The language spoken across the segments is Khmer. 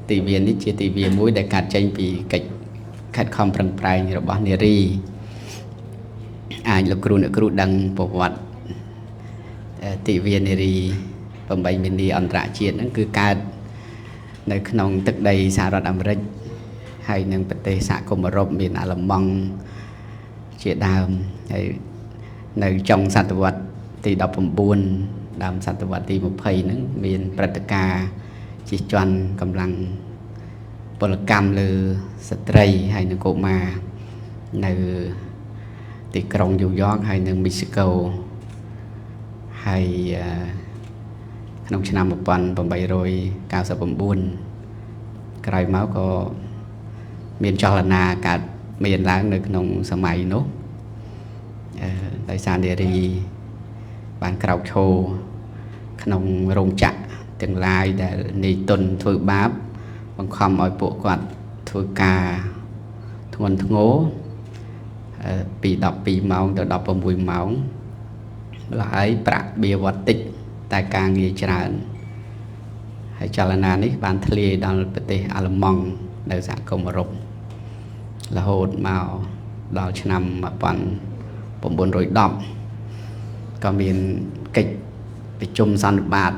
ទីវានេះជាទីវាមួយដែលកាត់ចេញពីកិច្ចខិតខំប្រឹងប្រែងរបស់នារីអាចលោកគ្រូអ្នកគ្រូដឹងប្រវត្តិទីវានារី8មីនីអន្តរជាតិហ្នឹងគឺកើតនៅក្នុងទឹកដីសហរដ្ឋអាមេរិកហើយនឹងប្រទេសសហគមន៍អឺរ៉ុបមានអាល្លឺម៉ង់ជាដើមហើយនៅចុងសតវត្សទី19ដើមសតវត្សទី20ហ្នឹងមានព្រឹត្តិការណ៍ជិះជាន់កម្លាំងពលកម្មលើស្ត្រីហើយនឹងកុមារនៅទីក្រុងញូវយ៉កហើយនឹងមីស៊ីកូហើយក្នុងឆ្នាំ1899ក្រោយមកក៏មានចលនាកើតមានឡើងនៅក្នុងសម័យនោះដោយសារនារីបានក្រោកឈរក្នុងរោងចក្រទាំងឡាយដែលនាយទុនធ្វើបាបបង្ខំឲ្យពួកគាត់ធ្វើការធ្ងន់ធ្ងរពី12ម៉ោងទៅ16ម៉ោងហើយប្រាក់បៀវត្សតិចតែការងារច្រើនហើយចលនានេះបានធ្លាយដល់ប្រទេសអាល្លឺម៉ង់នៅសហគមន៍អឺរ៉ុបរហូតមកដល់ឆ្នាំ1910ក៏មានកិច្ចប្រជុំសន្និបាត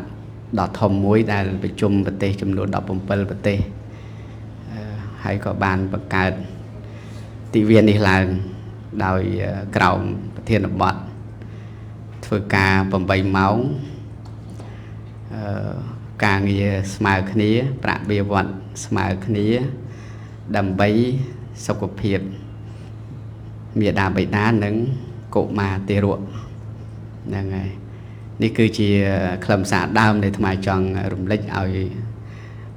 ដ៏ធំមួយដែលប្រជុំប្រទេសចំនួន17ប្រទេសហើយក៏បានបង្កើតទិវានេះឡើងដោយក្រោមប្រធានបទធ្វើការ8ម៉ោងការងារស្មើគ្នាប្រាក់បៀវត្សស្មើគ្នាដើម្បីសុខភាពមាតាបិតានិងកុមារទារកហ្នឹងហើយនេះគឺជាខ្លឹមសារដើមដែលអាត្មាចង់រំលឹកឲ្យ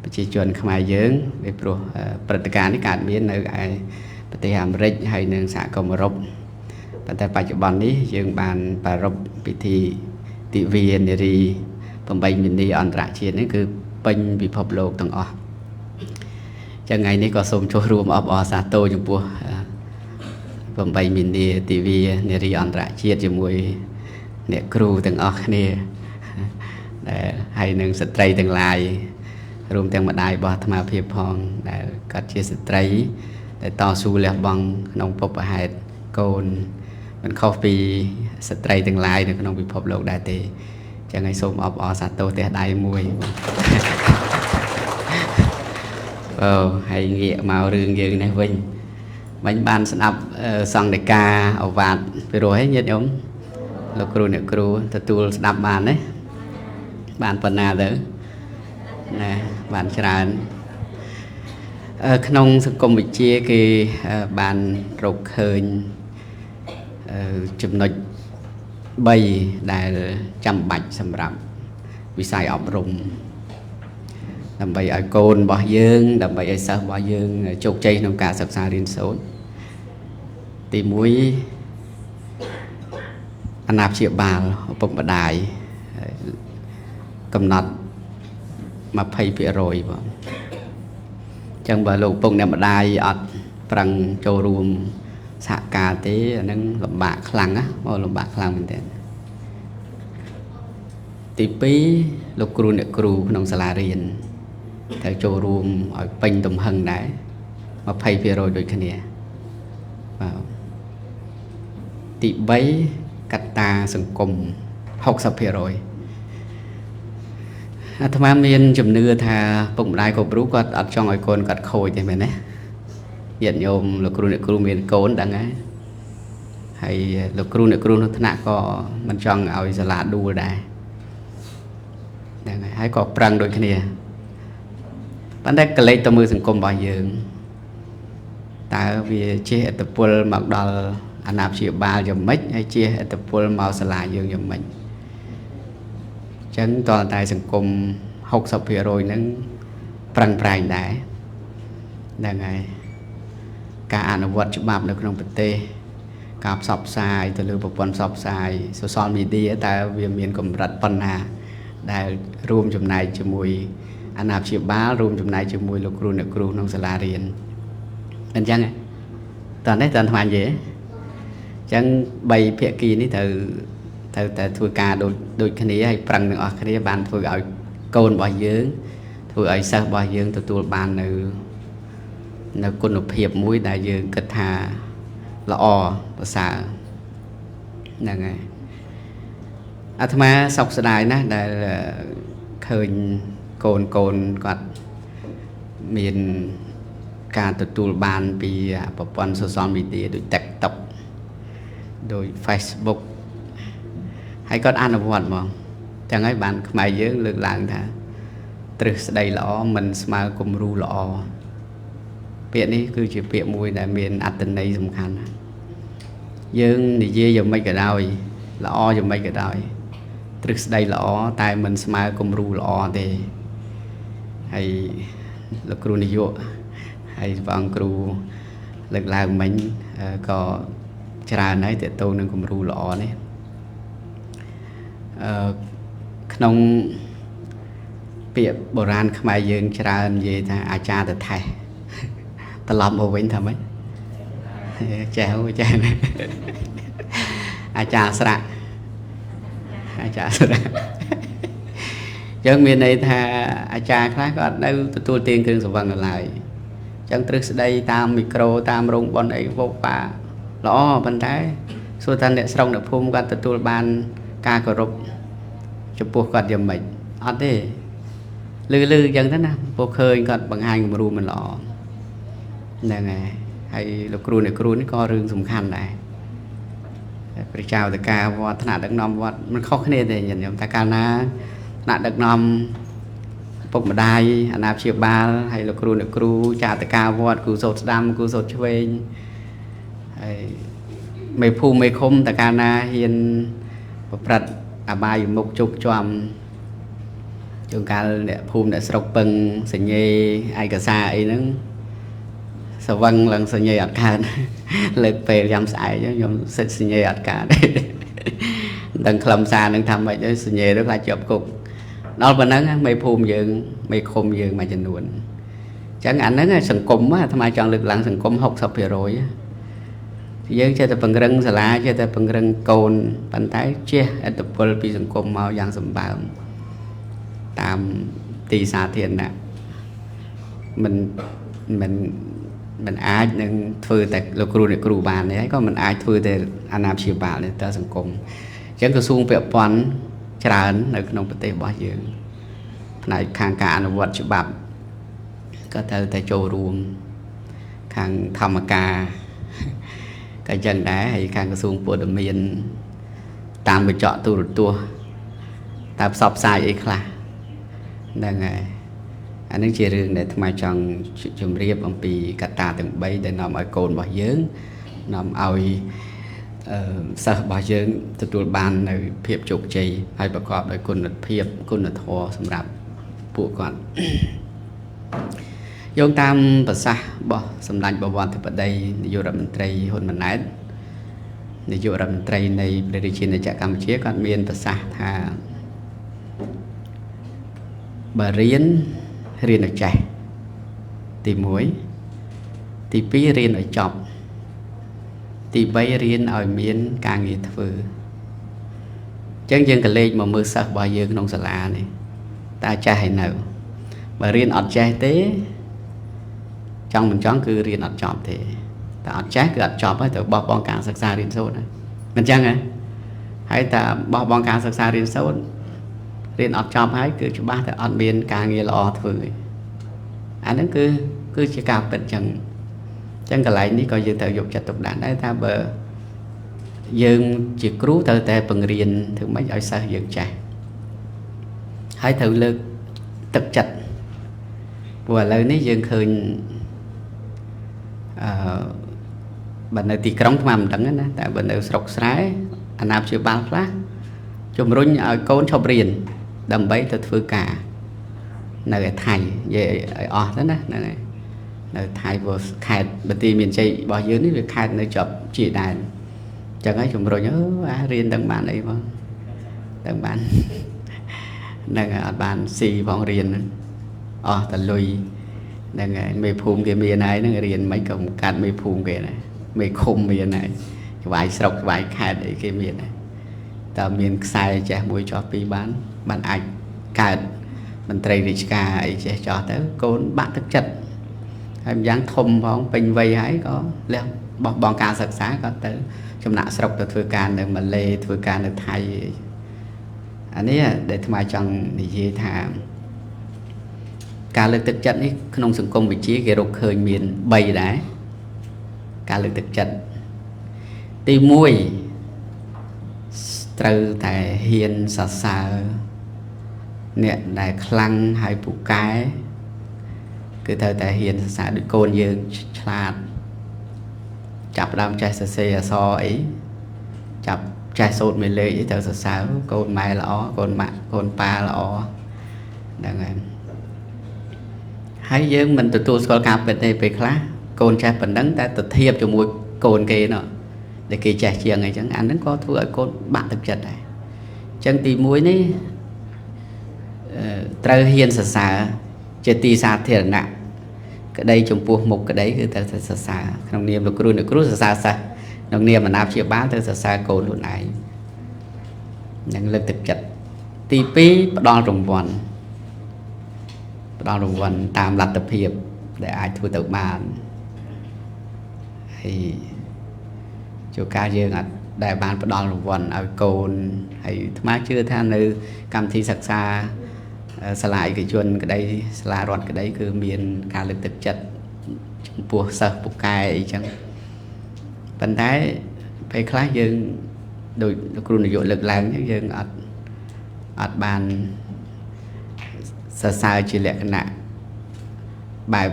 ប្រជាជនខ្មែរយើងពីព្រោះព្រឹត្តិការណ៍នេះកើតមាននៅឯប្រទេសអាមេរិកហើយនិងសហគមន៍អឺរ៉ុបប៉ុន្តែបច្ចុប្បន្ននេះយើងបានប្រារព្ធពិធីទិវានារី8មីនីអន្តរជាតិនេះគឺពេញពិភពលោកទាំងអស់ចឹងថ្ងៃនេះក៏សូមចូលរួមអបអរសាទរចំពោះ8មីនីទិវានារីអន្តរជាតិជាមួយអ្នកគ្រូទាំងអស់គ្នាដែលហើយនឹងស្ត្រីទាំងឡាយរួមទាំងម្ដាយរបស់អាត្មាភាពផងដែលគាត់ជាស្ត្រីដែលតស៊ូលះបង់ក្នុងពុព្វហេតុកូនមិនខុសពីស្ត្រីទាំងឡាយនៅក្នុងពិភពលោកដែរទេចឹងហើយសូមអបអរសាទរទះដៃមួយហើយងាកមករឿងយើងនេះវិញមិញបានស្ដាប់សង្ឃដីកាអវាទពីរោះឯងញាតិញោមលោកគ្រូអ្នកគ្រូទទួលស្ដាប់បានទេបានប៉ុណ្ណាទៅណាបានច្រើនក្នុងសង្គមវិទ្យាគេបានរកឃើញចំណុច3ដែលចាំបាច់សម្រាប់វិស័យអប់រំដើម្បីឲ្យកូនរបស់យើងដើម្បីឲ្យសិស្សរបស់យើងជោគជ័យក្នុងការសិក្សារៀនសូត្រទី1អាណាព្យាបាលឪពុកម្ដាយកំណត់20%បងចឹងបើលោកឪពុកអ្នកម្ដាយអត់ប្រឹងចូលរួមសហការទេអានឹងលំបាកខ្លាំងណាមកលំបាកខ្លាំងមែនទែនទី2លោកគ្រូអ្នកគ្រូក្នុងសាលារៀនត្រូវចូលរួមឲ្យពេញទំហឹងដែរ20%ដូចគ្នាបាទទី3កត្តាសង្គម60%អាត្មាមានជំនឿថាពុកម្ដាយគ្រប់រូបគាត់អត់ចង់ឲ្យកូនគាត់ខូចទេមែនទេញាតិញោមលោកគ្រូអ្នកគ្រូមានកូនដឹងហើយលោកគ្រូអ្នកគ្រូក្នុងថ្នាក់ក៏មិនចង់ឲ្យសាលាដួលដែរហ្នឹងហើយក៏ប្រឹងដូចគ្នាប៉ុន្តែកលេចទៅមើលសង្គមរបស់យើងតើវាជះឥទ្ធិពលមកដល់អាណាព្យាបាលយ៉ាងម៉េចហើយជះឥទ្ធិពលមកសាលាយើងយ៉ាងម៉េចចឹងតើតែសង្គម60%ហ្នឹងប្រឹងប្រែងដែរហ្នឹងហើយការអនុវត្តច្បាប់នៅក្នុងប្រទេសការផ្សព្វផ្សាយទៅលើប្រព័ន្ធផ្សព្វផ្សាយ social media តើវាមានកម្រិតប៉ុណ្ណាដែលរួមចំណែកជាមួយអាណាព្យាបាលរួមចំណែកជាមួយលោកគ្រូអ្នកគ្រូក្នុងសាលារៀនអញ្ចឹងតើនេះតើថ្មនិយាយអញ្ចឹង3ភាគីនេះត្រូវតែធ្វើការដូចគ្នាហើយប្រឹងទាំងអស់គ្នាបានធ្វើឲ្យកូនរបស់យើង ធ្វើឲ្យសិស្សរបស់យើងទទួលបាននៅគុណភាពមួយដែលយើងគិតថាល្អប្រសើរហ្នឹងហើយអាត្មាសោកស្ដាយណាស់ដែលឃើញកូនគាត់មានការទទួលបានពីប្រព័ន្ធ social media ដូច TikTok ដូច Facebook ហើយគាត់អនុវត្តមកចឹងហើយបានខ្មែរយើងលើកឡើងថាទ្រឹស្ដីល្អមិនស្មើគំរូល្អពាក្យនេះគឺជាពាក្យមួយដែលមានអត្ថន័យសំខាន់ណាស់យើងនិយាយយ៉ាងម៉េចក៏ដោយល្អយ៉ាងម៉េចក៏ដោយទ្រឹស្ដីល្អតែមិនស្មើគំរូល្អទេហើយលោកគ្រូនាយកហើយបងគ្រូលើកឡើងមិញក៏ច្រើនហើយតើតើនឹងគំរូល្អនេះក្នុងពាក្យបុរាណខ្មែរយើងច្រើននិយាយថាអាចារ្យទៅថេះត្រឡប់មកវិញថាម៉េចចេះអាចារ្យស្រាក់ចឹងមានន័យថាអាចារ្យខ្លះក៏អត់នៅទទួលទានគ្រឿងសង្វឹងឡើយចឹងទ្រឹស្ដីតាមមីក្រូតាមរោងបុណ្យអីវោប៉ាល្អប៉ុន្តែសួរថាអ្នកស្រុកអ្នកភូមិគាត់ទទួលបានការគោរពចំពោះគាត់យ៉ាងម៉េចអត់ទេលឺចឹងទៅណាពួកឃើញគាត់បង្ហាញគំរូមិនល្អហ្នឹងហើយលោកគ្រូអ្នកគ្រូនេះក៏រឿងសំខាន់ដែរព្រះចៅតកាវត្តថ្នាក់ដឹកនាំវត្តมันខុសគ្នាទេញាតិញោមតែកាលណាថ្នាក់ដឹកនាំពុកម្ដាយអាណាព្យាបាលហើយលោកគ្រូអ្នកគ្រូចៅតកាវត្តគ្រូសូត្រស្ដាំគ្រូសូត្រឆ្វេងហើយមេភូមិមេឃុំតកាលណាហ៊ានប្រព្រឹត្តអបាយមុខជោគជាំជួនកាលអ្នកភូមិអ្នកស្រុកពឹងសញ្ញេឯកសារអីហ្នឹងសវឹងឡើងសញ្ញេអត់កើតលើកពេលយ៉ាំស្អែកខ្ញុំសិតសញ្ញេអត់កើតដឹងខ្លឹមសារនឹងថាម៉េចទៅសញ្ញេទៅខ្លាចជាប់គុកដល់ប៉ុណ្ណឹងមេភូមិយើងមេឃុំយើងមួយចំនួនអញ្ចឹងអាហ្នឹងសង្គមអាត្មាចង់លើកឡើងសង្គម 60% យើងចេះតែពង្រឹងសាលាចេះតែពង្រឹងកូនប៉ុន្តែជះឥទ្ធិពលពីសង្គមមកយ៉ាងសម្បើមតាមទីសាធារណៈមិនអាចនឹងធ្វើតែលោកគ្រូអ្នកគ្រូបានទេហើយក៏មិនអាចធ្វើតែអាណាព្យាបាលទេតើសង្គមអញ្ចឹងក្រសួងពាក់ព័ន្ធច្រើននៅក្នុងប្រទេសរបស់យើងផ្នែកខាងការអនុវត្តច្បាប់ក៏ត្រូវតែចូលរួមខាងធម្មការក៏ចឹងដែរហើយខាងក្រសួងព័ត៌មានតាមកញ្ចក់ទូរទស្សន៍តើផ្សព្វផ្សាយអីខ្លះហ្នឹងហើយអានេះជារឿងដែលអាត្មាចង់ជម្រាបអំពីកត្តាទាំង3ដែលនាំឲ្យកូនរបស់យើងនាំឲ្យសិស្សរបស់យើងទទួលបាននៅភាពជោគជ័យហើយប្រកបដោយគុណភាពគុណធម៌សម្រាប់ពួកគាត់យោងតាមប្រសាសន៍របស់សម្ដេចបវរធិបតីនាយករដ្ឋមន្ត្រីហ៊ុនម៉ាណែតនាយករដ្ឋមន្ត្រីនៃព្រះរាជាណាចក្រកម្ពុជាគាត់មានប្រសាសន៍ថាបើរៀនឲ្យចេះទី1ទី2រៀនឲ្យចប់ទី3រៀនឲ្យមានការងារធ្វើអញ្ចឹងយើងក៏លេខមកមើលសិស្សរបស់យើងក្នុងសាលានេះតើចេះហើយនៅបើរៀនអត់ចេះទេចង់មិនចង់គឺរៀនអត់ចប់ទេតែអត់ចេះគឺអត់ចប់ហើយទៅបោះបង់ការសិក្សារៀនសូត្រហើយមិនអញ្ចឹងហ៎ហើយតែបោះបង់ការសិក្សារៀនសូត្ររៀនអត់ចប់ហើយគឺច្បាស់តែអត់មានការងារល្អធ្វើទេអាហ្នឹងគឺជាការពិតអញ្ចឹងកន្លែងនេះក៏យើងត្រូវយកចិត្តទុកដាក់ដែរថាបើយើងជាគ្រូត្រូវតែបង្រៀនធ្វើម៉េចឲ្យសិស្សយើងចេះហើយត្រូវលើកទឹកចិត្តព្រោះឥឡូវនេះយើងឃើញបើនៅទីក្រុងថ្មមិនដឹងណាតែបើនៅស្រុកស្រែអាណាព្យាបាលខ្លះជំរុញឲ្យកូនឈប់រៀនដើម្បីទៅធ្វើការនៅឯថៃនិយាយឲ្យអស់ទៅណាហ្នឹងហើយនៅថៃព្រោះខេត្តបន្ទាយមានជ័យរបស់យើងនេះវាខេត្តនៅជាប់ជាដែនអញ្ចឹងហើយជំរុញរៀនទាំងបានអីផងទាំងបានហ្នឹងហើយអត់បានស៊ីផងរៀនហ្នឹងអស់តែលុយហ្នឹងហើយមេភូមិគេមានហើយហ្នឹងរៀនមិនក៏កាត់មេភូមិគេដែរមេឃុំមានហើយច្បាយស្រុកច្បាយខេត្តអីគេមានដែរតើមានខ្សែចេះមួយចោះពីរបានអាចកើត mình trai rich ca ấy chế cho tới côn bạn thực chất em dáng thùng bóng bình vây ấy có leo bóng ca sạc xá có tới trong nạ sọc từ thừa ca được mà lê thừa ca được thay anh ấy để tham ai chọn thì gì thà cả lực thực chất ấy không sừng công vị trí cái rục khơi miền bầy đấy cả lực thực chất ti mùi từ tại hiền sà sà nè đại khăn hay phụ cái cứ thời tại hiền sà sà được côn dương chặt chập đam trai sà sà so ấy chập trai sốt mê lệ với thời sà sà côn mai lõ côn mạng côn pa lõ đang em hay dương mình tụi tôi có cặp bên đây về khá côn trai phần đấng ta tự thiệp cho mùi côn kia nữa để kỳ trẻ chiêng này chẳng ăn nó có thu ở côn bạn thực chất này chân tì muối này trời hiền sả sả chơi tì xa thiền nặng cái đây trong buộc một cái đấyคือแต่sả sả nông niệm được cru sả sả sả nông niệm mà nạp chia bán từ sả sả côn luôn này những lực thực chất tì pí đo rồng vần tam lạt tập hiệp để ai thu tự bàn thì cho ca dương đại ban bắt đầu vần ở cồn hay má chưa than nữ cầm thi sạc xa lại cái chuồn cái đây là rọt cái đấy cứ miền ca lực thực chất buộc sợ buộc cài chẳng vấn thế phải khác dương đôi kêu dội lực làm những dương ở bàn xa chỉ lệ cái nạ bài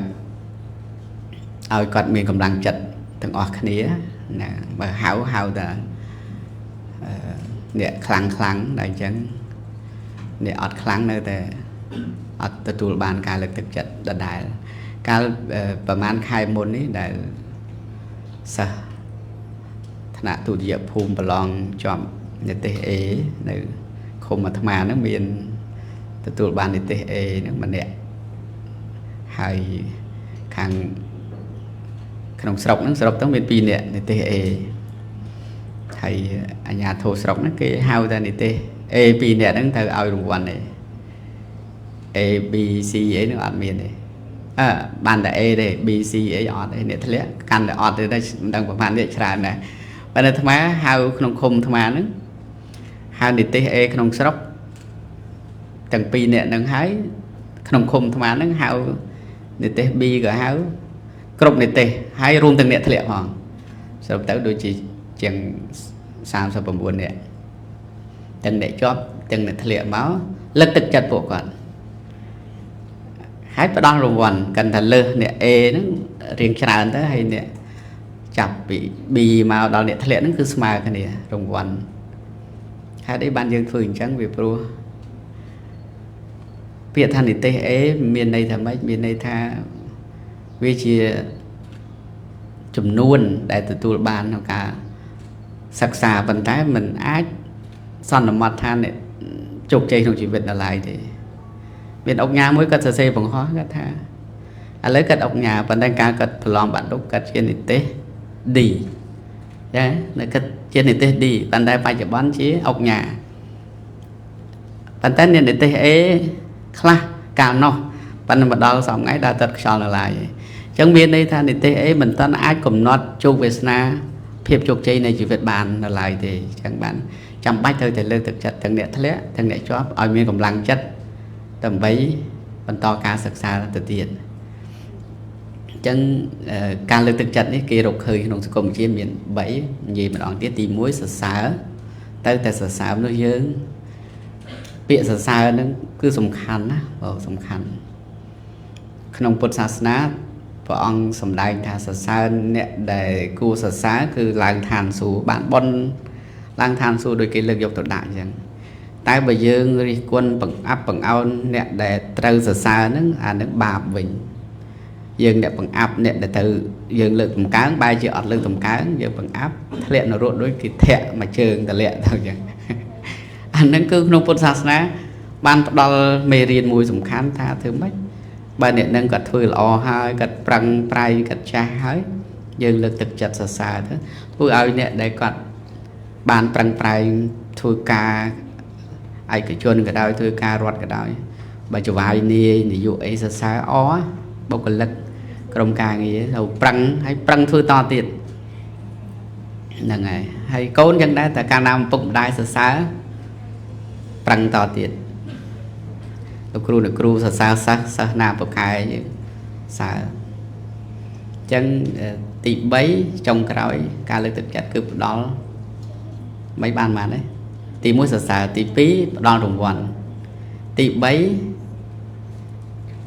ở còn miền cầm lăng chật từng ọt khía nè mà hảo là nè khăng đại chẳng nè ọt khăng nơi thế ọt từ tụ bàn ca lực thực chất đợt đại caประมาณ khai môn ấy đại sa thà tụ diệp phùm bờ lòng chọn nè tê ế này không mà thà nó miền từ tụ bàn nè tê ế nó mà nè hay khang không sọc nó miền pi nè tê ế thầy nhà thô sọc nó cái hao ra nè tê ế pi nè nó thầy ao đồng quan này A B C ấy nó ăn miền này bàn là A đây B C ấy ọt đây nè thế căn là ọt đây đang bằng để trả này và đây tham á hao không tham á nữa hao nè tê A không sọc từng pi nè đang hái không tham á nữa hao nè tê B cả hao cột nè tê hai run từng nè thế hòn sau tới đôi chỉ chẳng sao sao bằng buồn nè từng nè chóp từng nè thế máu lực thực chất bộ còn hãy bắt đầu vần cần thật lơ nè e nó riêng tràn tới hay nè chập bị bì màu đào nè thật nó cứ smile cái nè rồng vần hãy đấy ban dương phường trắng về pro việc thành nè tê é miền này thầm mấy miền này tha vì chỉ chùm nuôn đại từ tu ban nó cả sặc sà vận tải mình ác son là mặt than nè chụp chơi trong chuyện Việt là lại thì bên ông nhà mới cất xe bằng hóa cái tha lấy cất ông nhà vẫn đang ca cất lòng bạn đúc cất trên tế đi đấy cất trên tế đi bạn đây phải chụp bắn chí ông nhà bạn tên nên tế é khla cao nó bạn mà đo xong ấy đã tật cho là lại chẳng biết đây tha tế é mình tên ai cùng nó chung Việt Nam phiệp chụp chơi này chỉ Việt bàn là lại thì chẳng bạn trong bách thôi thì lương thực chất thằng nè thế thằng nè cho ở miền cầm lăng chất tầm bấy bằng to cá sạc xa từ tiền chân ca lực thực chất ấy kia rục hơi nông sự công chia miền bấy gì mà đón tiết tìm muối sạc xa tới tại sạc xa nó dương bịa sạc xa nó cứ sầm khăn á sầm khăn nông bột sạc ná và ông sầm đai thà sạc xa nè để cu sạc xa cứ lang thàn số bạn bon lang thàn số đôi cái lực dục tột đại chẳng tại bây giờ người quân bằng áp bằng ao nè để trâu sờ xa nó bạp bình dương nè bằng áp nè để từ dương lực tầm cán bay chưa ọt lưng tầm cán dương bằng áp lệ nó rộn đôi cái thẹ mà trường ta lệ thôi chẳng anh đang cứ nông bột sạt ná ban đo mê riêng mùi sủng khán tha thứ mấy ba nè đang cật thui lò hai cật prang prai cật cha hơi dương lực thực chất sờ xa thế thui ao nè để cật ban prang prai thui ca ai cái chuồn cái đôi thôi ca rót cái đôi bà cho vài nì dụ ấy xa ó bốc cái lực trong càng gì đâu prăng hay prăng thưa to tiền là ngày hay côn chân đây tại càng nam bụng đai xa prăng to tiền được cru xa nam bậc hai xa chân tỷ bấy trong cái đó ca lực thực chất cứ đó mấy ban mà đấy tỷ mũi xa tỷ phí đo đồng quần tỷ bấy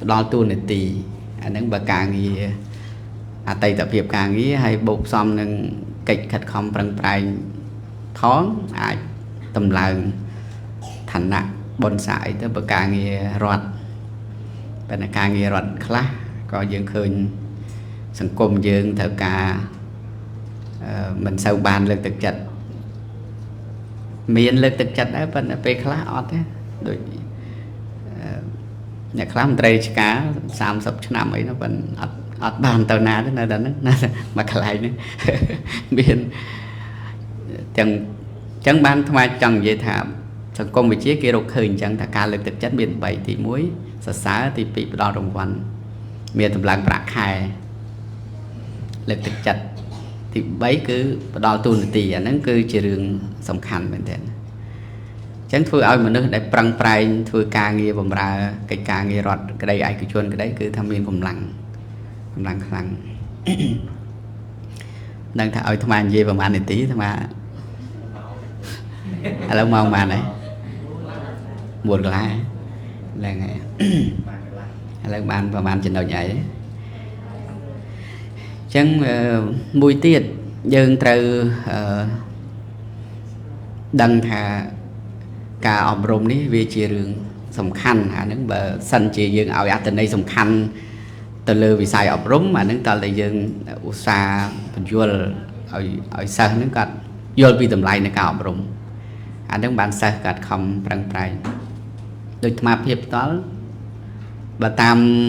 đo tu này tỷ anh những bà càng gì tây tập hiệp càng nghĩ hay bột xong nên kịch khật không bằng bài thoáng ai tầm lần thành nặng bồn sải tới bà càng nghĩ rọt bên là càng nghĩ rọt khá có dương khơi sẵn cùng dương thở cả mình sâu bàn lực thực chất miền lực thực chất ấy bên là bê khá ọt thế đôi nhà khá một trầy cá 30 năm ấy nó vẫn ọt bàn tàu ná đó nó mà cả lại nữa miền chẳng ban tham ai chẳng vậy thảm sẵn cùng với chiếc kia rục hình chẳng thà ca lực thực chất miền 7 thì muối xá thì bị đo đồng quần miền tầm làng bạc hai lực thực chất thì bấy cứ đo tu tì nó cứ chỉ đường sòng khăn bên thế chẳng thôi ai mà nước để prăng prai thôi ca nghe bầm ra cái ca nghe rọt cái đây ai cứ chuồn cái đấy cứ tham miên cùng lặng khăng đang thà ơi tham ăn gì bầm ăn này tí tham à lâu mong mà này buồn lại là ngày lâu ban bầm ăn trên đầu nhảy chẳng mùi tiết dân từ đăng thà cả ẩm rộng ní về chia rừng sầm khăn những bờ sân chia dương ảo ạt từ đây sầm khăn từ lơ vì sai ẩm rộng mà những tờ là dương usa vua ở xa những cật vua vì tầm lại nó cả ẩm rộng những bạn xa cật không prang prai đôi mà hiệp đó bà tam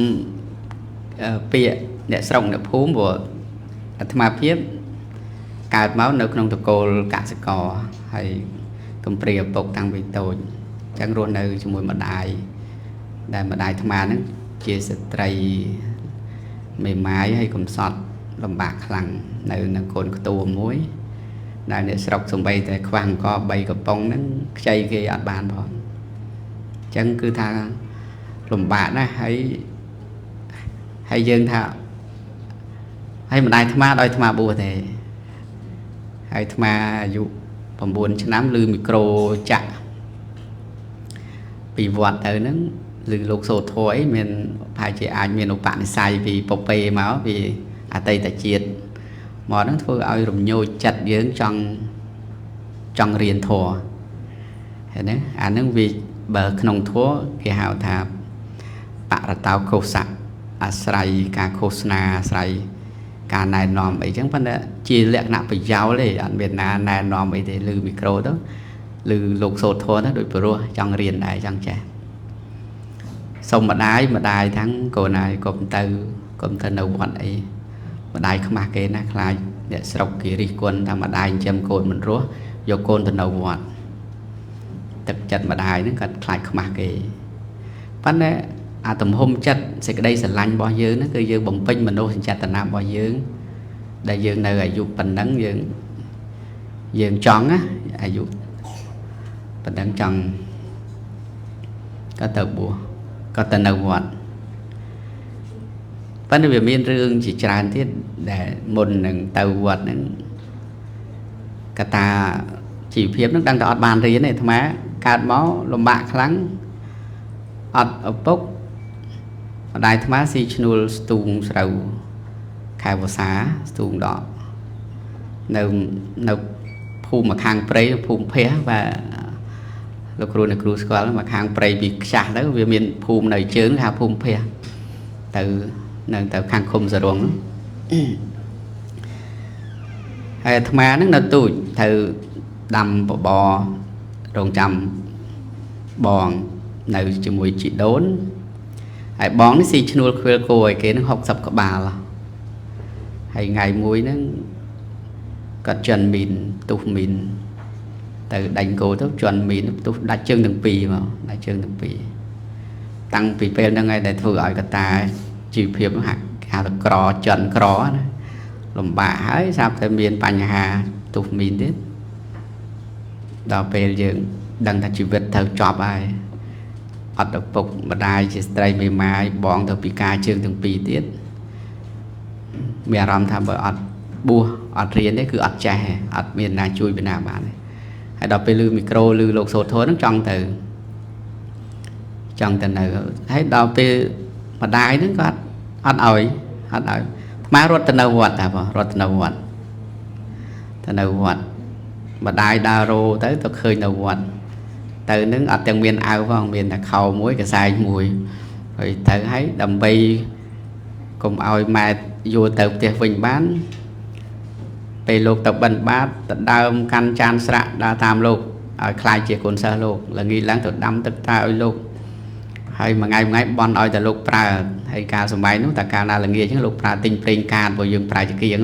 bịa để sống được phú của mà hiệp cả máu nước trong thực cô cả sẽ có hay công pria bộc tăng bị tội chẳng luôn nơi cho mùi mà đài tham mà nó chia sẻ tray mềm mái hay cầm sọt làm bạc lằng nơi nó cồn tua muối đại để sọc sùng bay tại khoang có bay cặp bông nó chay kia ở bàn bỏ chẳng cứ tha làm bạc đó hay dân tha hay mà đại tham mà bùa thì hay tham mà dụผมบุญชนะลือมิโครจะปีวัดเออนั้นลือลูกโซถอยเมียนภายใจอาจเมียนอุปนิสัยปีปเปมาปีอาเตยตะเจียดหมอนั้นทั่วเอารมโยจัดเยื้องจังเรียนทัวเห็นไหมอันนั้นvì bờขนมทัวกี่หาวทาปะระเตาโคสักอาศัยการโฆษณาอาศัยการนายนอมไอ้จังพันธุ์จีเล็กหนักไปยาวเลยอันเวียดนามนายนอมไอ้เดลือมิโครđóลือลูกโซทัวđóโดยปรัวจังเรียนได้จังแช่ส่งมาได้ทั้งโกนายกรมเตอร์นวัดไอ้มาได้เข้ามาเกณฑ์นะคลายเดี๋ยวสรุปกี่ริกวนทำมาได้เจมโกนมันรัวยกโกนเตอร์นวัดตึกจัดมาได้นั่นก็คลายเข้ามาเกณฑ์พันธุ์ตำหมจัดเสกได้สลันบ่อยืนนั่นคือยืนบ่มปิ้งมันโดนจัดตนาบ่อยืนได้ยืนในอายุปันดังยืนจังáอายุปันดังจังก็เติบบัวก็เติบนวัดพันธุ์เวียนเรื่องจิตรานที่ได้มนหนึ่งเติบวัดนั้นกตาchỉ phiếm nó đang đọt bàn riêng này thằng má cạt máu lồng bạc kháng ọt ở bốc đại tham á si chnu stung sầu khai vô xá stung đỏ nâu phù mà khang prey phù phé và lục cru squall mà khang prey bị chả đó vì miền phù này chướng là phù phé từ khang khum giờ ruộng hay tham á nó tụi từ đầm bò rồng trầm bòn nơi chỉ mùi chị đốn hay bón nó xì chnu khuya cồi cái nó học sập cả bà là hay ngày muối nó cắt chân mìn tụt mìn từ đánh cổ tóc chân mìn tụt đặt chân từng pì mà đặt chân từng pì tăng vìពេលហ្នឹងឯងដែលធ្វើឲ្យកតាជីវភាពហាក់ហៅថាក្រចិនក្រណាលំបាកហើយស្រាប់តែមានបញ្ហាទុះមានទៀតដល់ពេលយើងដឹងថាជីវិតត្រូវចប់ហើយអត់ឪពុកម្ដាយជាស្ត្រីមេម៉ាយបងទៅពិការជើងទាំងពីរទៀតមានអារម្មណ៍ថាបើអត់បួសអត់រៀនទេគឺអត់ចេះអត់មានណាជួយពីណាបានទេហើយដល់ពេលឮមីក្រូឮលោកសូត្រធម៌ហ្នឹងចង់ទៅនៅហើយដល់ពេលម្ដាយហ្នឹងក៏អត់ឲ្យថ្មរត់ទៅនៅវត្តតាបងរត់ទៅនៅវត្តម្ដាយដើររោទៅឃើញនៅវត្តទៅនឹងអត់ទាំងមានអាវផងមានតែខោមួយកសែងមួយហើយទៅឲ្យដើម្បីកុំឲ្យម៉ែយកទៅផ្ទះវិញបានពេលលោកទៅបិណ្ឌបាតទៅដើមកាន់ចានស្រាក់ដើរតាមលោកឲ្យខ្លាចជាកូនសិស្សលោកល្ងាចឡើងទៅដាំទឹកតើឲ្យលោកហើយមួយថ្ងៃបន់ឲ្យតែលោកប្រើហើយការសម័យនោះតែកាលណាល្ងាចហ្នឹងលោកប្រើទិញប្រេងកាតបើយើងប្រើជាគៀង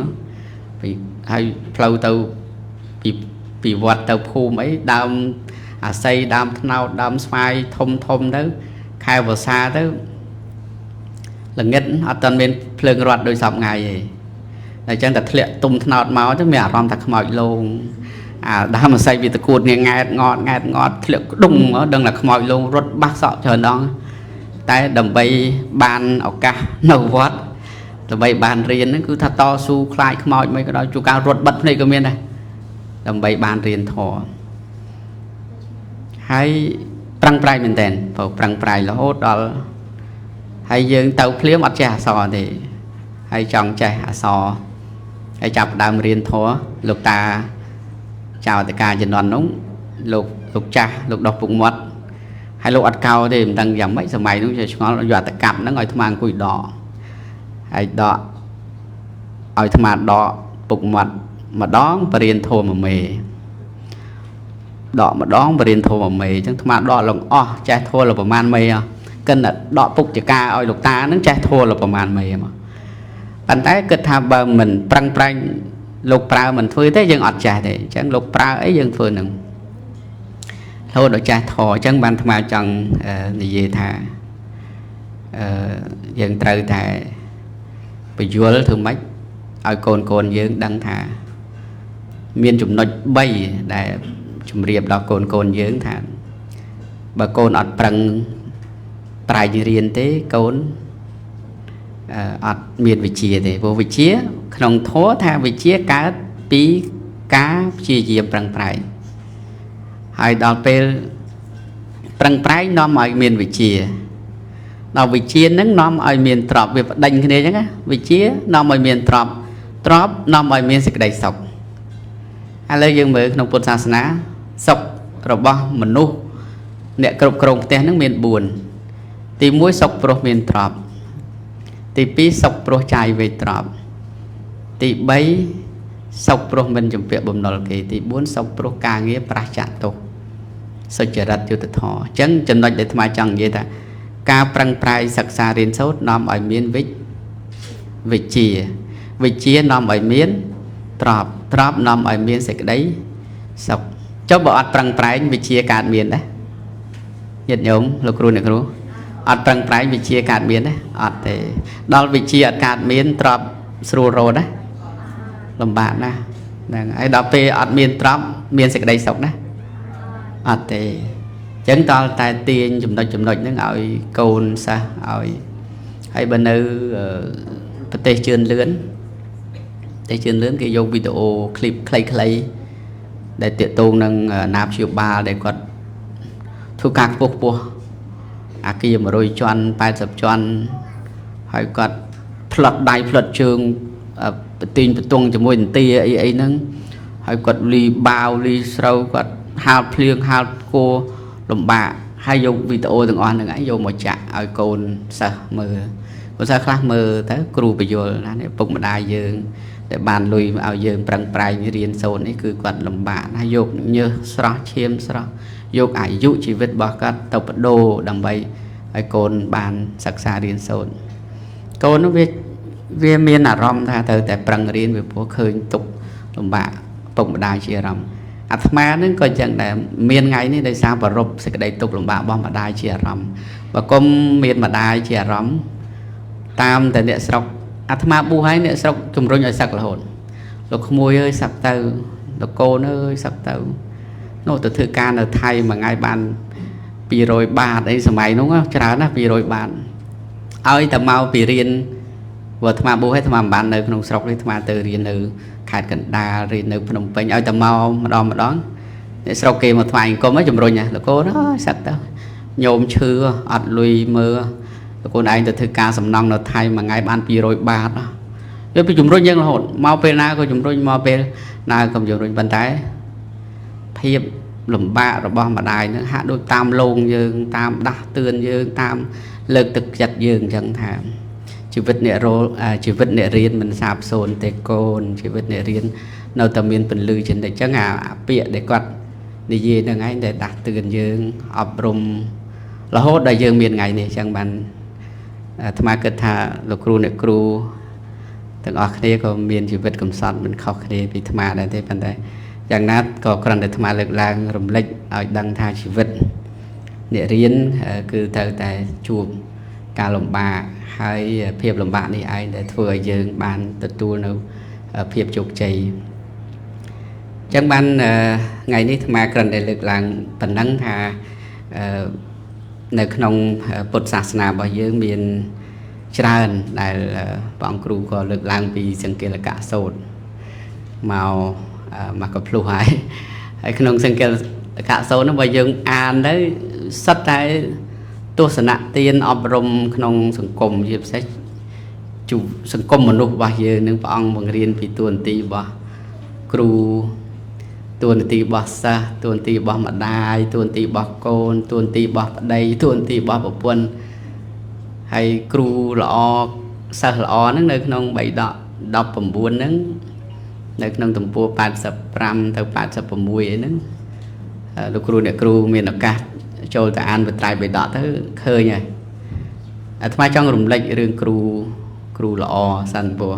ពីហើយផ្លូវទៅពីវត្តទៅភូមិអីដើមអាស័យដើមថ្នោតដើមស្វាយធំទៅខែវស្សាទៅល្ងិតអត់ទាន់មានភ្លើងរត់ដោយសពថ្ងៃទេតែអញ្ចឹងតែធ្លាក់ទុំថ្នោតមកទៅមានអារម្មណ៍ថាខ្មោចលងអាដើមអាស័យវាតគួតងង៉ែតងត់ធ្លាក់ក្ដុងដឹងថាខ្មោចលងរត់បាសសក់ច្រើនដងតែដើម្បីបានឱកាសនៅវត្តដើម្បីបានរៀនហ្នឹងគឺថាតស៊ូខ្លាចខ្មោចមិនក៏ដោយជួនកាលរត់បិទភ្នែកក៏មានដែរដើម្បីបានរៀនធម៌ហើយប្រឹងប្រែងមែនតើប្រឹងប្រែងរហូតដល់ហើយយើងទៅភ្លាមអត់ចេះអក្សរទេហើយចង់ចេះអក្សរហើយចាប់ដើមរៀនធម៌លោកតាចៅតកាជំនាន់នោះលោកចាស់លោកដោះពុកមាត់ហើយលោកអត់កោទេមិនដឹងយ៉ាងម៉េចសម័យនោះជាឆ្ងល់យកតកាប់ហ្នឹងឲ្យថ្មអង្គុយដកហើយដកឲ្យថ្មដកពុកមាត់ម្ដងបរៀនធម៌មួយមេដកម្ដងបរៀនធម៌មួយមេអញ្ចឹងថ្មដកលងអស់ចេះធម៌លប្រមាណមេកិនដកពុកចកាឲ្យលោកតាហ្នឹងចេះធម៌លប្រមាណមេមកប៉ុន្តែគិតថាបើមិនប្រឹងប្រែងលោកប្រើមិនធ្វើទេយើងអត់ចេះទេអញ្ចឹងលោកប្រើអីយើងធ្វើនឹងរហូតដល់ចេះធម៌អញ្ចឹងបានថ្មចង់និយាយថាយើងត្រូវតែបញ្យល់ធ្វើម៉េចឲ្យកូនយើងដឹងថាមានចំណុច3ដែលជំរាបដល់កូនយើងថាបើកូនអត់ប្រឹងប្រែងរៀនទេកូនអត់មានវិជ្ជាទេព្រោះវិជ្ជាក្នុងធម៌ថាវិជ្ជាកើតពីការព្យាយាមប្រឹងប្រែងហើយដល់ពេលប្រឹងប្រែងនាំឲ្យមានវិជ្ជាដល់វិជ្ជានឹងនាំឲ្យមានទ្រព្យវាបដិញគ្នាអញ្ចឹងណាវិជ្ជានាំឲ្យមានទ្រព្យនាំឲ្យមានសេចក្តីសុខឥឡូវយើងមើលក្នុងពុទ្ធសាសនាសុខរបស់មនុស្សអ្នកគ្រប់គ្រងផ្ទះនឹងមាន4ទី1សុខព្រោះមានទ្រព្យទី2សុខព្រោះចាយវេទ្រព្យទី3សុខព្រោះមិនជំពាក់បំណុលគេទី4សុខព្រោះការងារប្រះចាក់ទុកសុចរិតយុត្តិធម៌អញ្ចឹងចំណុចដែលថ្មចង់និយាយថាការប្រឹងប្រែងសិក្សារៀនសូត្រនាំឲ្យមានវិជ្ជានាំឲ្យមានទ្រព្យនាំឲ្យមានសេចក្តីសុខចុះបើអត់ប្រឹងប្រែងវិជ្ជាកើតមានដែរញាតិញោមលោកគ្រូអ្នកគ្រូអត់ប្រឹងប្រែងវិជ្ជាកើតមានដែរអត់ទេដល់វិជ្ជាអត់កើតមានទ្រព្យស្រួលរត់ណាលំបាកណាស់ហ្នឹងហើយដល់ពេលអត់មានទ្រព្យមានសេចក្តីសុខណាអត់ទេអញ្ចឹងតលតែទាញចំណុចហ្នឹងឲ្យកូនសិស្សឲ្យហើយបើនៅប្រទេសជឿនលឿនគេយកវីដេអូឃ្លីបខ្លីៗដែលតាកតងនឹងអាណាព្យាបាលដែលគាត់ធ្វើការខ្ពស់អាគារ100ជាន់80ជាន់ហើយគាត់ផ្លត់ដៃផ្លត់ជើងប្រទីងបទងជាមួយឥន្ទាអីហ្នឹងហើយគាត់លីបាវលីស្រូវគាត់ហាលភ្លៀងហាលគោលំបាកហើយយកវីដេអូទាំងអស់ហ្នឹងឯងយកមកចាក់ឲ្យកូនសិស្សមើលកូនសិស្សខ្លះមើលទៅគ្រូបញ្យល់ណានេះពុកម្ដាយយើងដែលបានលុយឲ្យយើងប្រឹងប្រែងរៀនសូត្រនេះគឺគាត់លំបាកណាយកញើសស្រស់ឈាមស្រស់យកអាយុជីវិតរបស់គាត់ទៅបដូរដើម្បីឲ្យកូនបានសិក្សារៀនសូត្រកូននោះវាមានអារម្មណ៍ថាត្រូវតែប្រឹងរៀនវាព្រោះឃើញទុកលំបាកពុកម្ដាយជាអារម្មណ៍អាត្មានឹងក៏ចឹងដែរមានថ្ងៃនេះដោយសារប្ររពសេចក្តីទុកលំបាករបស់ម្ដាយជាអារម្មណ៍ bà công miền mà đai chè rắm tam tại địa sọc ma bu hay địa sọc chùm rơi ở sạc là hồn lục môi ơi sạc từ lục cô ơi sạc từ nó từ thư ca ở thay mà ngay bàn vì rồi bà đấy giờ mày đúng không chả nó vì rồi bạn ơi tầm mau vì riêng vừa tham bố hết tham bạn nơiក្នុងស្រុកនេះtham từ riêng nơi khát cận đa riêng nơi Phnom Penh ơi tầm mau mà đón để sau kia một vài con mới chùm rồi nha là cô đó sạch đâu nhôm chưa ọt lùi mưa cô này từ thư ca sầm nong nó thay mà ngay ban vì rồi bà đó nếu bị chùm rồi nhân là hồn mau pe na cô chùm rồi mau pe na cầm chùm rồi bàn tay thiệp lùm bạ rồi bom mà đài nữa hạ đôi tam lôn dương tam đắc tươn dương tam lực thực chặt dương chẳng thảm chỉ vật nệ rô chỉ vật nệ riêng mình sạp sồn tê côn chỉ vật nệ riêng nâu tầm miên phần lư trên đây chẳng bịa để quạt đi gì nữa ngay để đặt tươn dương ập rùm là hốt đại dương miền ngày này chẳng bàn tham kết thà lục cru nệ cru từng ở đây có miền chỉ vật cầm sọt mình khóc đây vì tham đây thế bàn đây chẳng nát có còn để tham lực lang rùm lệch ở đăng tha chỉ vật nệ riêng cứ theo tại chuồng ca lồng bà hay phiệp lồng bạn đi ai để vừa dương ban tự tu đâu phiệp chụp chày chẳng ban ngày ní mà cần để lực làng phần nắng thà nơiក្នុងពុទ្ធសាសនារបស់យើងមានច្រើនដែលបងគ្រូក៏លើកឡើងពីសង្កេតកៈសូត្រមកក៏ភ្លោះហើយក្នុងសង្កេតកៈសូត្រនោះបើយើងអានទៅសិតតែទស្សនៈទានអប់រំក្នុងសង្គមជាពិសេសជួសង្គមមនុស្សរបស់យើងនឹងព្រះអង្គបង្រៀនពីតួនាទីរបស់គ្រូតួនាទីរបស់សិស្សតួនាទីរបស់ម្ដាយតួនាទីរបស់កូនតួនាទីរបស់ប្តីតួនាទីរបស់ប្រពន្ធហើយគ្រូល្អសិស្សល្អហ្នឹងនៅក្នុង3ដក19ហ្នឹងនៅក្នុងទំព័រ85ទៅ86អីហ្នឹងលោកគ្រូអ្នកគ្រូមានឱកាសចូលទៅអានបត្រៃបិដកទៅឃើញហើយអាត្មាចង់រំលេចរឿងគ្រូល្អសិនព្រោះ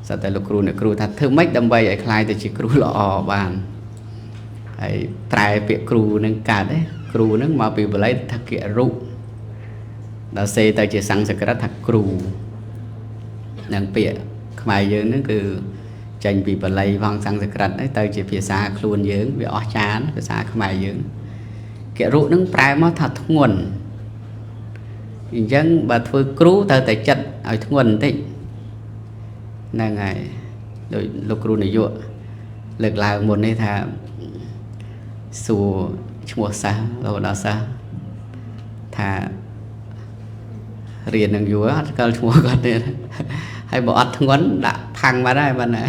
សិតតែលោកគ្រូអ្នកគ្រូថាធ្វើម៉េចដើម្បីឲ្យខ្លាយទៅជាគ្រូល្អបានហើយត្រែពាក្យគ្រូនឹងកើតទេគ្រូនឹងមកពីបាលីថាគិរុដល់សេទៅជាសំស្ក្រឹតថាគ្រូនឹងពាក្យខ្មែរយើងហ្នឹងគឺចេញពីបាលីផងសំស្ក្រឹតទៅជាភាសាខ្លួនយើងវាអស្ចារ្យភាសាខ្មែរយើងគិរុនឹងប្រែមកថាធ្ងន់អញ្ចឹងបើធ្វើគ្រូត្រូវតែចិត្តឲ្យធ្ងន់បន្តិចហ្នឹងហើយដោយលោកគ្រូនាយកលើកឡើងមុននេះថាសួរឈ្មោះសិស្សរហូតដល់សិស្សថារៀននឹងយូរអត់ស្គាល់ឈ្មោះគាត់ទេហើយបើអត់ធ្ងន់ដាក់ផាំងមកដែរបាទណា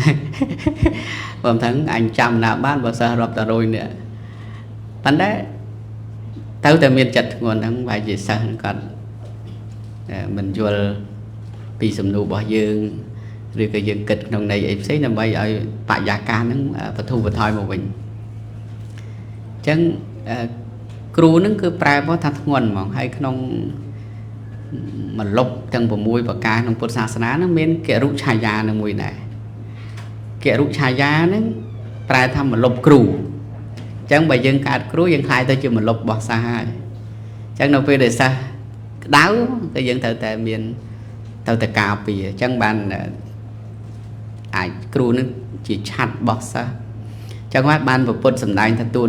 បើមិនថាអញចាំណាបានបើសិស្សរាប់តរយនេះប៉ុន្តែទៅតែមានចិត្តធ្ងន់ហ្នឹងវាជាសិស្សគាត់មិនយល់ពីសំណួររបស់យើងឬក៏យើងគិតក្នុងន័យអីផ្សេងដើម្បីឲ្យបរិយាកាសហ្នឹងបទុបថយមកវិញអញ្ចឹងគ្រូហ្នឹងគឺប្រែមកថាធ្ងន់ហ្មងហើយក្នុងមលុបទាំង6ប្រការក្នុងពុទ្ធសាសនាហ្នឹងមានគរុឆាយានឹងមួយដែរគរុឆាយាហ្នឹងប្រែថាមលុបគ្រូអញ្ចឹងបើយើងកើតគ្រូយើងខ្លាយទៅជាមលុបរបស់សិស្សហើយអញ្ចឹងនៅពេលដែលសិស្សក្តៅគឺយើងត្រូវតែមានត្រូវតែការពារអញ្ចឹងបានអាចគ្រូនឹងជាឆាត់របស់សិស្សអញ្ចឹងបានប្រពុតសម្ដែងថាតួ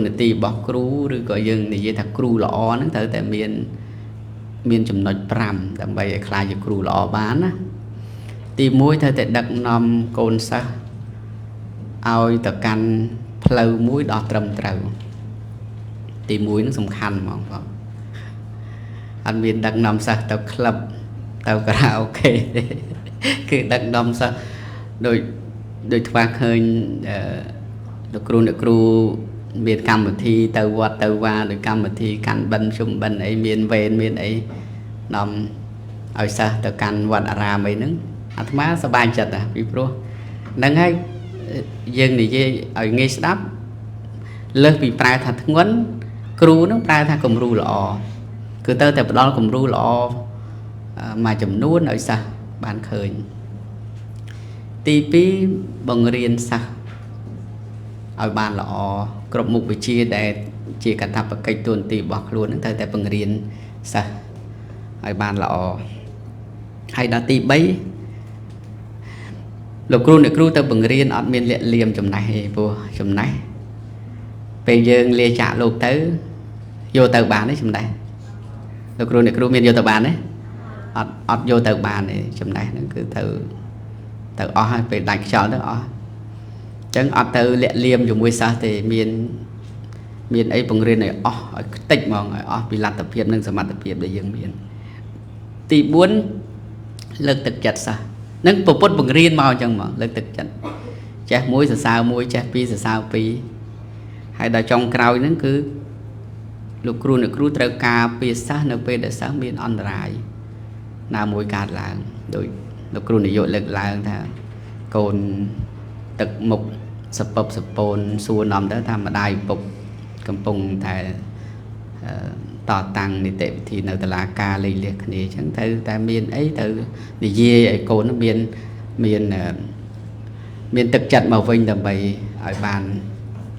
នាទីរបស់គ្រូឬក៏យើងនិយាយថាគ្រូល្អហ្នឹងត្រូវតែមានចំណុច5ដើម្បីឲ្យខ្លាចជាគ្រូល្អបានណាទី1ត្រូវតែដឹកនាំកូនសិស្សឲ្យទៅកាន់ផ្លូវមួយដ៏ត្រឹមត្រូវទី1ហ្នឹងសំខាន់ហ្មងបងអត់មានដឹកនាំសិស្សទៅក្លឹបទៅខារ៉ាអូខេទេគឺដឹកនាំសិស្សដូចថ្វាឃើញលោកគ្រូអ្នកគ្រូមានកម្មវិធីទៅវត្តទៅវាដោយកម្មវិធីកាន់បិណ្ឌជុំបិណ្ឌអីមានវេនមានអីនាំឲ្យសិស្សទៅកាន់វត្តអារាមអីហ្នឹងអាត្មាសប្បាយចិត្តណាពីព្រោះហ្នឹងហើយយើងនិយាយឲ្យងាយស្ដាប់លើសពីប្រែថាធ្ងន់គ្រូហ្នឹងប្រែថាគំរូល្អគឺទៅតែផ្ដល់គំរូល្អមួយចំនួនឲ្យសិស្សបានឃើញទី2បង្រៀនសិស្សឲ្យបានល្អគ្រប់មុខវិជ្ជាដែលជាកាតព្វកិច្ចតួនាទីរបស់ខ្លួនហ្នឹងត្រូវតែបង្រៀន សិស្សឲ្យបានល្អហើយដល់ទី3លោកគ្រូអ្នកគ្រូទៅបង្រៀនអត់មានលាក់លៀមចំណេះទេព្រោះចំណេះពេលយើងលាចាក់លោកទៅយកទៅបានទេចំណេះលោកគ្រូអ្នកគ្រូមានយកទៅបានទេអត់យកទៅបានទេចំណេះហ្នឹងគឺទៅអស់ហើយពេលដាច់ខ្យល់ទៅអស់អញ្ចឹងអត់ទៅលាក់លៀមជាមួយសិស្សទេមានអីបង្រៀនឲ្យអស់ឲ្យខ្ទេចហ្មងឲ្យអស់ពីលទ្ធភាពនិងសមត្ថភាពដែលយើងមានទី4លើកទឹកចិត្តសិស្សនឹងពុទ្ធបង្រៀនមកអញ្ចឹងមកលើកទឹកចិត្តចេះមួយសរសើរមួយចេះពីរសរសើរពីរហើយដល់ចុងក្រោយហ្នឹងគឺលោកគ្រូអ្នកគ្រូត្រូវការពារសិស្សនៅពេលដែលសិស្សមានអន្តរាយណាមួយកើតឡើងដោយលោកគ្រូនាយកលើកឡើងថាកូនទឹកមុខសពសពូនសួរនាំទៅថាម្ដាយពុកកំពុងតែតតាំងនីតិវិធីនៅតុលាការលេខលះគ្នាអញ្ចឹងត្រូវតែមានអីទៅនិយាយឲ្យកូនមានទឹកចិត្តមកវិញដើម្បីឲ្យបាន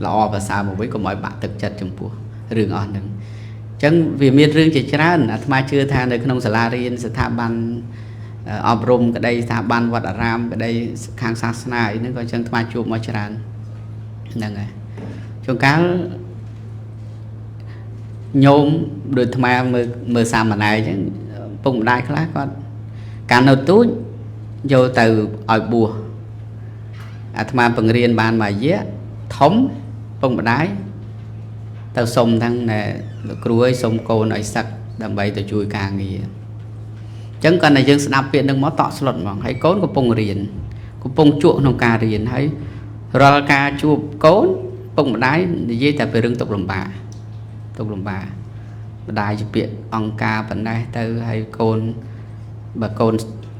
ល្អប្រសើរមកវិញកុំឲ្យបាក់ទឹកចិត្តចំពោះរឿងអស់ហ្នឹងអញ្ចឹងវាមានរឿងជាច្រើនអាត្មាជឿថានៅក្នុងសាលារៀនស្ថាប័នអប់រំក្តីស្ថាប័នវត្តអារាមក្តីខាងសាសនាអីហ្នឹងក៏អញ្ចឹងអាត្មាជួបមកច្រើនហ្នឹងហើយជួនកាលញោមដូចអាត្មាមើលសាមណែរអញ្ចឹងពុកម្ដាយខ្លះគាត់កាលនៅទូចយកទៅឲ្យបួសអាត្មាបង្រៀនបានមួយរយៈធំពុកម្ដាយទៅសុំទាំងលោកគ្រូឲ្យសុំកូនឲ្យសឹកដើម្បីទៅជួយការងារអញ្ចឹងគាត់តែយើងស្ដាប់ពាក្យនឹងមកតក់ស្លុតហ្មងហើយកូនកំពុងរៀនកំពុងជក់ក្នុងការរៀនហើយរាល់ការជួបកូនពុកម្ដាយនិយាយតែពីរឿងទុក្ខលំបាកម្ដាយជាពាក្យអង្គការប៉ុណ្ណេះទៅហើយកូនបើកូន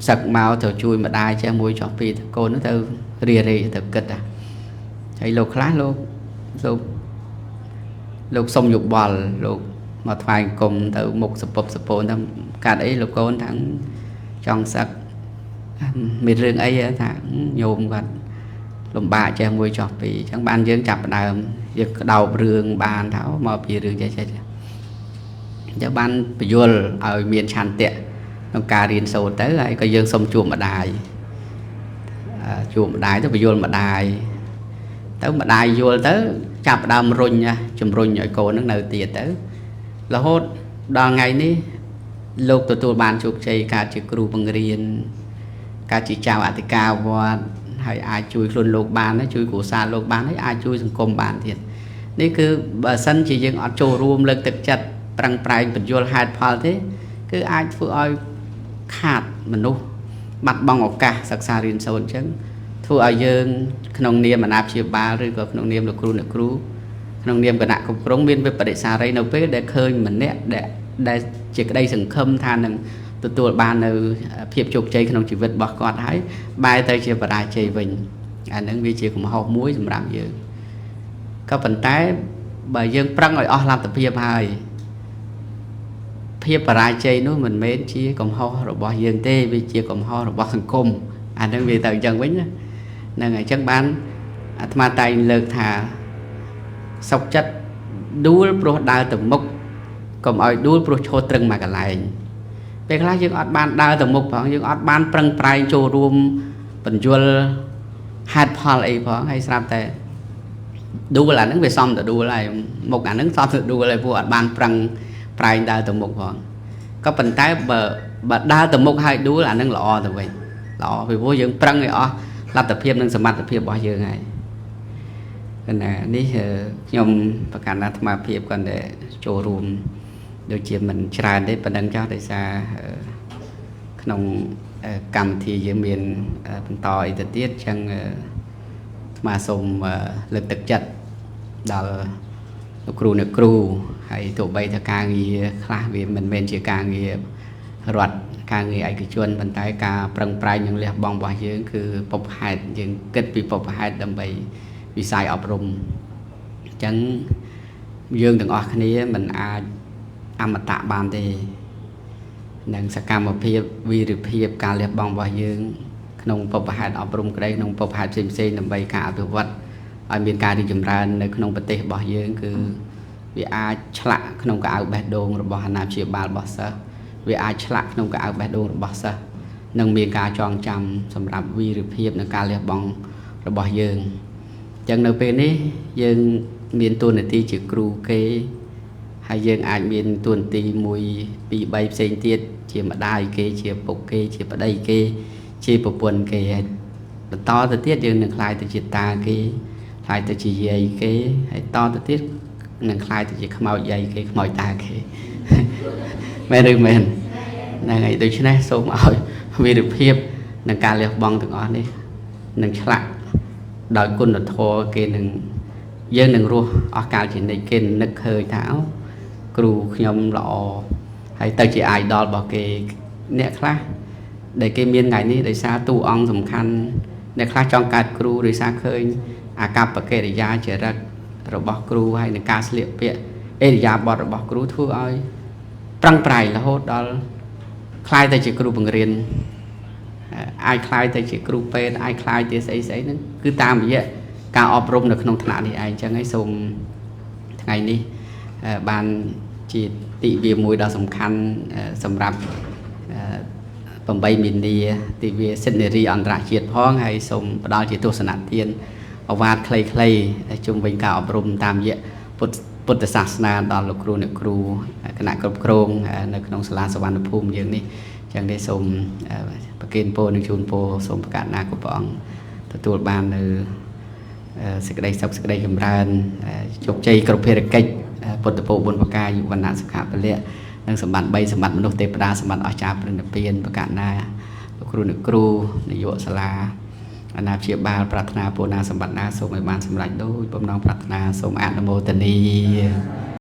សឹកមកទៅជួយម្ដាយចេះមួយចោះពីរកូនទៅរៀរេទៅគិតហើយលោកខ្លះលោកសុំយោបល់លោកមកថ្វាយអង្គមទៅមុខសពសពូនថាកាត់អីលោកកូនថាចង់សឹកមានរឿងអីថាញោមគាត់លំបាកចេះមួយចោះពីរអញ្ចឹងបានយើងចាប់ដើមយើងក្តោបរឿងបានថាមកពីរឿងចេះចាំបានបញ្យល់ឲ្យមានឆន្ទៈក្នុងការរៀនសូត្រទៅហើយក៏យើងសុំជួបម្ដាយទៅបញ្យល់ម្ដាយទៅម្ដាយយល់ទៅចាប់ដើមរុញជំរុញឲ្យកូននឹងនៅទៀតទៅរហូតដល់ថ្ងៃនេះលោកទទួលបានជោគជ័យការជាគ្រូបង្រៀនការជាចៅអធិការវត្តហើយអាចជួយខ្លួនលោកបានជួយគ្រួសារលោកបានហើយអាចជួយសង្គមបានទៀតនេះគឺបើសិនជាយើងអត់ចូលរួមលើកទឹកចិត្តប្រឹងប្រែងបញ្យល់ហេតុផលទេគឺអាចធ្វើឲ្យខាតមនុស្សបាត់បង់ឱកាសសិក្សារៀនសូត្រអញ្ចឹងធ្វើឲ្យយើងក្នុងនាមអាណាព្យាបាលឬក៏ក្នុងនាមលោកគ្រូអ្នកគ្រូក្នុងនាមគណៈគ្រប់គ្រងមានវិបត្តិសារីនៅពេលដែលឃើញម្នាក់ដែលជាក្តីសង្ឃឹមថានឹងទទួលបាននៅភាពជោគជ័យក្នុងជីវិតរបស់គាត់ហើយបែរទៅជាបរាជ័យវិញអានឹងវាជាកំហុសមួយសម្រាប់យើងក៏ប៉ុន្តែបើយើងប្រឹងឲ្យអស់លទ្ធភាពហើយភាពបរាជ័យនោះមិនមែនជាកំហុសរបស់យើងទេវាជាកំហុសរបស់សង្គមអានឹងវាទៅអញ្ចឹងវិញណាហ្នឹងហើយអញ្ចឹងបានអាត្មាតែងលើកថាសុខចិត្តដួលព្រោះដើរទៅមុខកុំឲ្យដួលព្រោះឈរត្រឹងមួយកន្លែងពេលខ្លះយើងអត់បានដើរទៅមុខផងយើងអត់បានប្រឹងប្រែងចូលរួមបញ្យល់ហេតុផលអីផងហើយស្រាប់តែដួលអាហ្នឹងវាសំទៅដួលហើយមុខអាហ្នឹងសំទៅដួលហើយព្រោះអត់បានប្រឹងប្រែងដើរទៅមុខផងក៏ប៉ុន្តែបើដើរទៅមុខហើយដួលអាហ្នឹងល្អទៅវិញល្អពីព្រោះយើងប្រឹងឲ្យអស់លទ្ធភាពនិងសមត្ថភាពរបស់យើងហើយណានេះខ្ញុំប្រកាន់អាត្មាភាពគាត់តែចូលរួមដូចជាមិនច្រើនទេប៉ុណ្ណឹងចោះដោយសារក្នុងកម្មវិធីយើងមានបន្តអីទៅទៀតអញ្ចឹងអាត្មាសូមលើកទឹកចិត្តដល់លោកគ្រូអ្នកគ្រូហើយទោះបីថាការងារខ្លះវាមិនមែនជាការងាររដ្ឋការងារឯកជនប៉ុន្តែការប្រឹងប្រែងនិងលះបង់របស់យើងគឺពុបហេតុយើងគិតពីពុបហេតុដើម្បីវិស័យអប់រំអញ្ចឹងយើងទាំងអស់គ្នាមិនអាចអមតៈបានទេនឹងសកម្មភាពវីរភាពការលះបង់របស់យើងក្នុងពុបហេតុអប់រំក្តីក្នុងពុបហេតុផ្សេងៗដើម្បីការអភិវឌ្ឍឲ្យមានការរីកចម្រើននៅក្នុងប្រទេសរបស់យើងគឺ វាអាចឆ្លាក់ក្នុងកៅអៅបេះដូងរបស់អាណាព្យាបាលរបស់សិស្សវាអាចឆ្លាក់ក្នុងកៅអៅបេះដូងរបស់សិស្សនឹងមានការចងចាំសម្រាប់វីរភាពនិងការលះបង់របស់យើងអញ្ចឹងនៅពេលនេះយើងមានតួនាទីជាគ្រូគេហើយយើងអាចមានតួនាទី1 2 3ផ្សេងទៀតជាម្ដាយគេជាពុកគេជាប្តីគេជាប្រពន្ធគេហើយបន្តទៅទៀតយើងនឹងខ្លាយទៅជាតាគេខ្លាយទៅជាយាយគេហើយតទៅទៀតនឹងខ្លាយទៅជាខ្មោចយាយគេខ្មោចតាគេមែនឬមែនហ្នឹងហើយដូច្នេះសូមឲ្យវីរភាពនិងការលះបង់ទាំងអស់នេះនឹងឆ្លាក់ដោយគុណធម៌គេនឹងយើងនឹងរស់អស់កាលជានិច្ចគេនឹកឃើញថាគ្រូខ្ញុំល្អហើយទៅជា idol របស់គេអ្នកខ្លះដែលគេមានថ្ងៃនេះដោយសារតួអង្គសំខាន់អ្នកខ្លះចង់កើតគ្រូដោយសារឃើញអាកប្បកិរិយាចរិតរបស់គ្រូហើយនឹងការស្លៀកពាក់ឥរិយាបថរបស់គ្រូធ្វើឲ្យប្រឹងប្រែងរហូតដល់ខ្លាយទៅជាគ្រូបង្រៀនអាចខ្លាយទៅជាគ្រូពេទ្យអាចខ្លាយទៅស្អីហ្នឹងគឺតាមរយៈការអប់រំនៅក្នុងថ្នាក់នេះឯងអញ្ចឹងហើយសូមថ្ងៃនេះបានជាទិវាមួយដ៏សំខាន់សម្រាប់8មីនាទិវាសិទ្ធិនារីអន្តរជាតិផងហើយសូមផ្ដល់ជាទស្សនៈទានអវាទខ្លីៗជុំវិញការអប់រំតាមរយៈពុទ្ធសាសនាដល់លោកគ្រូអ្នកគ្រូគណៈគ្រប់គ្រងនៅក្នុងសាលាសវណ្ណភូមិយើងនេះអញ្ចឹងនេះសូមប្រគេនពរនិងជូនពរសូមប្រកាសណាគ្រប់ព្រះអង្គទទួលបាននៅសេចក្តីសុខសេចក្តីចម្រើនជោគជ័យគ្រប់ភារកិច្ចពុទ្ធពរបុណ្យប្រការយុវណៈសុខៈពលៈនិងសម្បត្តិ3សម្បត្តិមនុស្សទេវតាសម្បត្តិអស្ចារ្យព្រឹនិព្វានប្រកាសណាលោកគ្រូអ្នកគ្រូនាយកសាលាអាណាព្យាបាលប្រាថ្នាពរណាសម្បត្តិណាសូមឲ្យបានសម្រេចដោយបំណងប្រាថ្នាសូមអនុមោទនា